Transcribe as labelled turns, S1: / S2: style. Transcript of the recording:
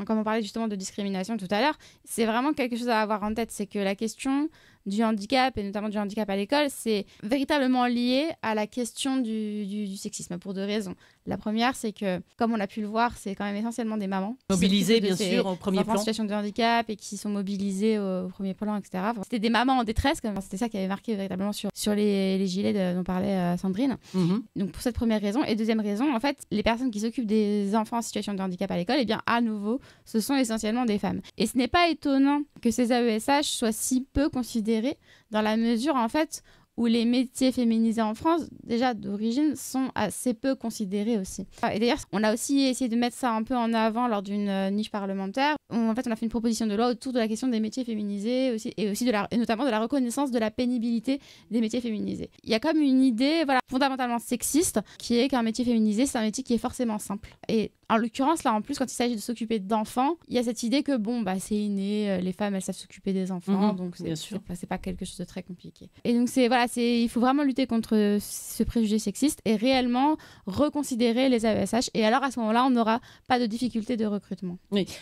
S1: comme on parlait justement de discrimination tout à l'heure, c'est vraiment quelque chose à avoir en tête. C'est que la question du handicap, et notamment du handicap à l'école, c'est véritablement lié à la question du sexisme pour deux raisons. La première, c'est que, comme on a pu le voir, c'est quand même essentiellement des mamans.
S2: Mobilisées, bien sûr, au premier plan.
S1: En situation de handicap et qui sont mobilisées au premier plan, etc. Enfin, c'était des mamans en détresse, c'était ça qui avait marqué véritablement sur les gilets dont parlait Sandrine. Donc pour cette première raison. Et deuxième raison, en fait, les personnes qui s'occupent des enfants en situation de handicap à l'école, eh bien, à nouveau, ce sont essentiellement des femmes. Et ce n'est pas étonnant que ces AESH soient si peu considérés dans la mesure, en fait, où les métiers féminisés en France, déjà d'origine, sont assez peu considérés aussi. Et d'ailleurs, on a aussi essayé de mettre ça un peu en avant lors d'une niche parlementaire. En fait, on a fait une proposition de loi autour de la question des métiers féminisés aussi, et notamment de la reconnaissance de la pénibilité des métiers féminisés. Il y a comme une idée fondamentalement sexiste qui est qu'un métier féminisé, c'est un métier qui est forcément simple. Et en l'occurrence, là, en plus, quand il s'agit de s'occuper d'enfants, il y a cette idée que, c'est inné, les femmes, elles savent s'occuper des enfants, donc c'est pas quelque chose de très compliqué. Et donc, il faut vraiment lutter contre ce préjugé sexiste et réellement reconsidérer les AESH. Et alors, à ce moment-là, on n'aura pas de difficulté de recrutement.
S2: Oui.